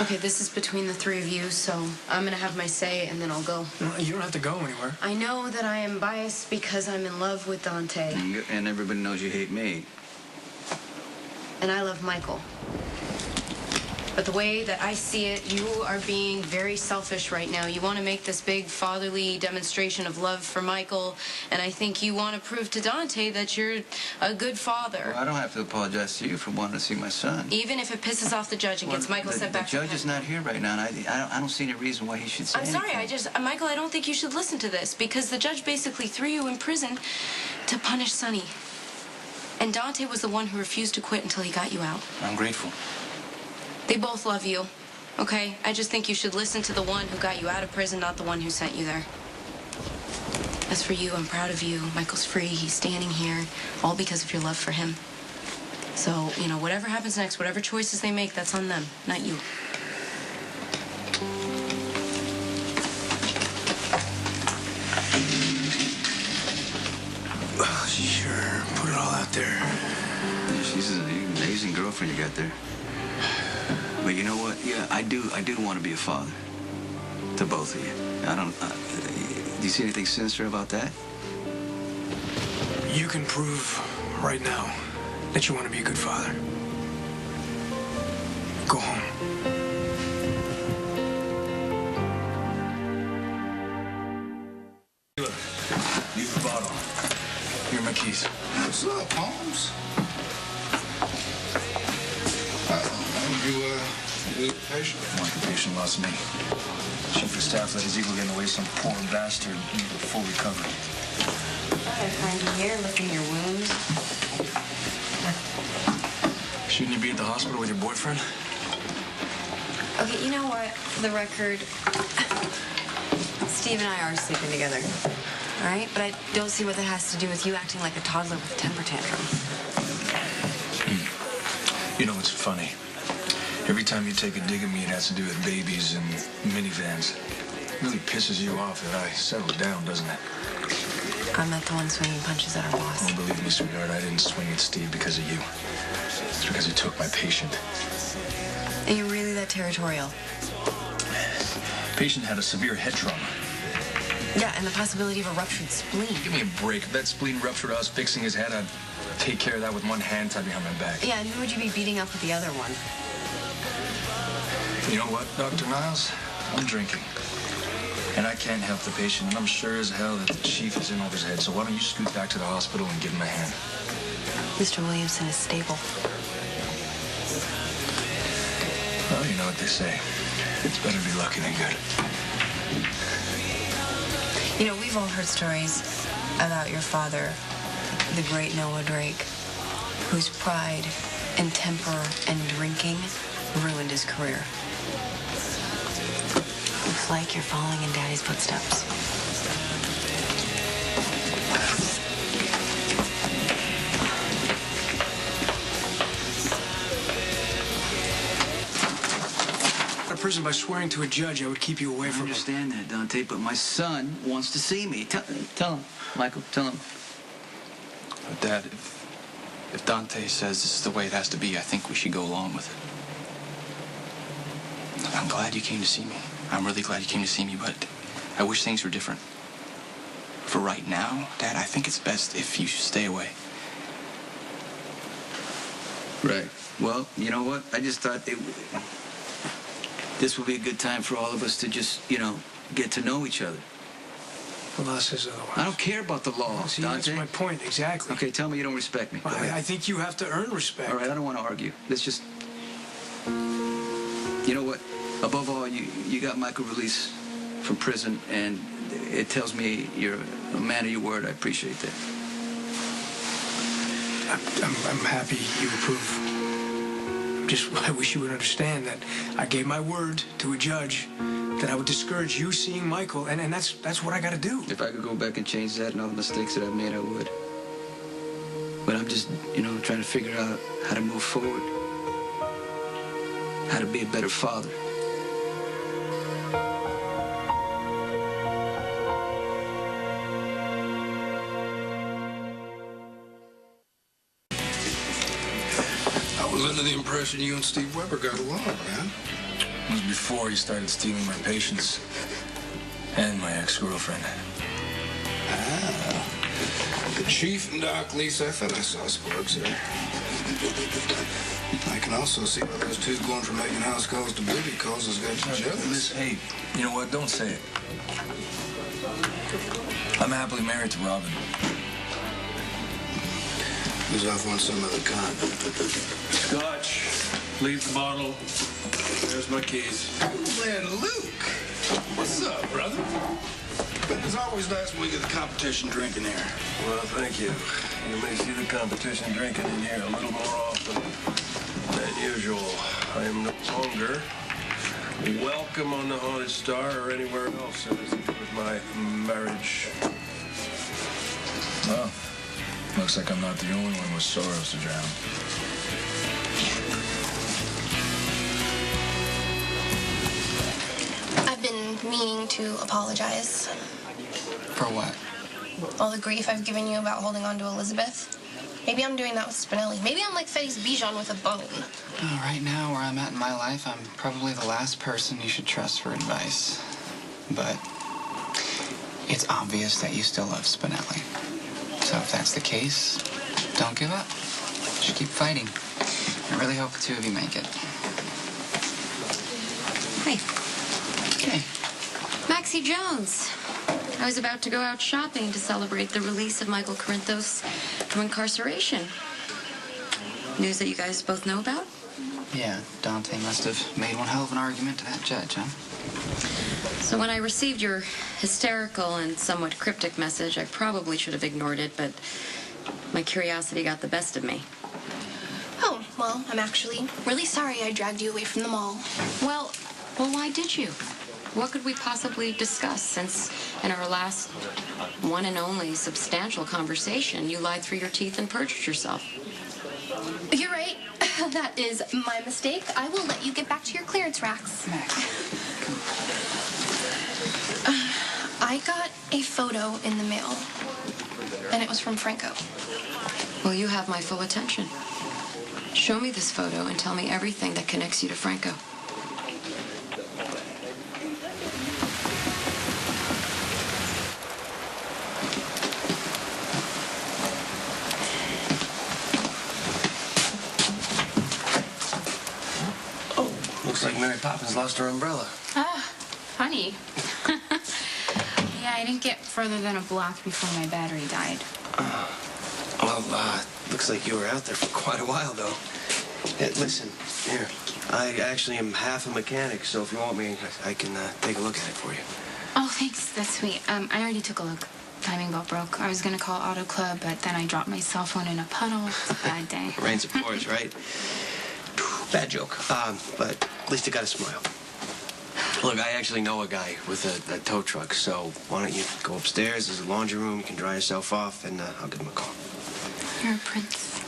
Okay, this is between the three of you, so I'm gonna have my say and then I'll go. No, you don't have to go anywhere. I know that I am biased because I'm in love with Dante. And everybody knows you hate me. And I love Michael. But the way that I see it, you are being very selfish right now. You want to make this big fatherly demonstration of love for Michael, and I think you want to prove to Dante that you're a good father. Well, I don't have to apologize to you for wanting to see my son. Even if it pisses off the judge and gets Michael sent back to the judge is not here right now, and I don't see any reason why he should say anything. I'm sorry, Michael, I don't think you should listen to this, because the judge basically threw you in prison to punish Sonny. And Dante was the one who refused to quit until he got you out. I'm grateful. They both love you, okay? I just think you should listen to the one who got you out of prison, not the one who sent you there. As for you, I'm proud of you. Michael's free. He's standing here, all because of your love for him. So, whatever happens next, whatever choices they make, that's on them, not you. Well, sure. Put it all out there. Yeah, she's an amazing girlfriend you got there. But you know what? Yeah, I do want to be a father to both of you. Do you see anything sinister about that? You can prove right now that you want to be a good father. Go home. Use the bottle. Here are my keys. What's up, Holmes? You patient? Mark, the patient lost me. Chief of staff let his ego get in the way. Some poor bastard needed a full recovery. I find you here licking your wounds. Shouldn't you be at the hospital with your boyfriend? Okay, you know what? For the record, Steve and I are sleeping together. All right? But I don't see what that has to do with you acting like a toddler with a temper tantrum. You know, it's funny. Every time you take a dig at me, it has to do with babies and minivans. It really pisses you off that I settled down, doesn't it? I'm not the one swinging punches at our boss. Oh, believe me, sweetheart, I didn't swing at Steve because of you. It's because he took my patient. Are you really that territorial? Patient had a severe head trauma. Yeah, and the possibility of a ruptured spleen. Give me a break. If that spleen ruptured, I was fixing his head, I'd take care of that with one hand tied behind my back. Yeah, and who would you be beating up with the other one? You know what, Dr. Niles? I'm drinking. And I can't help the patient, and I'm sure as hell that the chief is in over his head. So why don't you scoot back to the hospital and give him a hand? Mr. Williamson is stable. Well, you know what they say. It's better to be lucky than good. We've all heard stories about your father, the great Noah Drake, whose pride and temper and drinking ruined his career. Looks like you're following in Daddy's footsteps. Out of prison by swearing to a judge I would keep you away I from him. understand that, Dante, but my son wants to see me. Tell him, Michael, tell him. Dad, if Dante says this is the way it has to be, I think we should go along with it. I'm glad you came to see me. I'm really glad you came to see me, but I wish things were different. For right now, Dad, I think it's best if you stay away. Right. Well, you know what? I just thought this would be a good time for all of us to just, get to know each other. The law says otherwise. I don't care about the law, See, Dante. that's my point, exactly. Okay, tell me you don't respect me. Go ahead. I think you have to earn respect. All right, I don't want to argue. Let's just... You know what? Above all, you got Michael released from prison, and it tells me you're a man of your word. I appreciate that. I'm happy you approve. I wish you would understand that I gave my word to a judge that I would discourage you seeing Michael, and that's what I got to do. If I could go back and change that and all the mistakes that I've made, I would. But I'm just, trying to figure out how to move forward, how to be a better father. I was under the impression you and Steve Weber got along, man. It was before he started stealing my patients and my ex-girlfriend. Ah. The Chief and Doc Lisa, I thought I saw sparks there. I can also see why those two going from making house calls to booty calls has got you jealous. Hey, you know what? Don't say it. I'm happily married to Robin. Who's off on some other con? Scotch. Leave the bottle. There's my keys. Oh, man, Luke. What's up, brother? It's always nice when we get the competition drinking here. Well, thank you. You may see the competition drinking in here a little more often than usual. I am no longer welcome on the Haunted Star or anywhere else with my marriage. Well, looks like I'm not the only one with sorrows to drown. I've been meaning to apologize. For what? All the grief I've given you about holding on to Elizabeth. Maybe I'm doing that with Spinelli. Maybe I'm like Fetty's Bijan with a bone. Right now, where I'm at in my life, I'm probably the last person you should trust for advice. But it's obvious that you still love Spinelli. So if that's the case, don't give up. Just keep fighting. I really hope the two of you make it. Hey, Okay. Maxie Jones. I was about to go out shopping to celebrate the release of Michael Corinthos from incarceration. News that you guys both know about? Yeah, Dante must have made one hell of an argument to that judge, huh? So when I received your hysterical and somewhat cryptic message, I probably should have ignored it, but my curiosity got the best of me. Oh, well, I'm actually really sorry I dragged you away from the mall. Well, why did you? What could we possibly discuss since in our last one and only substantial conversation, you lied through your teeth and perjured yourself? You're right. That is my mistake. I will let you get back to your clearance racks. Max. I got a photo in the mail, and it was from Franco. Well, you have my full attention. Show me this photo and tell me everything that connects you to Franco. Looks like Mary Poppins lost her umbrella. Ah, funny. Yeah, I didn't get further than a block before my battery died. Looks like you were out there for quite a while, though. Hey, listen, here. I actually am half a mechanic, so if you want me, I can take a look at it for you. Oh, thanks. That's sweet. I already took a look. Timing belt broke. I was gonna call Auto Club, but then I dropped my cell phone in a puddle. It's a bad day. Rain supports, right? Bad joke. But at least I got a smile. Look, I actually know a guy with a tow truck, so why don't you go upstairs? There's a laundry room. You can dry yourself off, and I'll give him a call. You're a prince.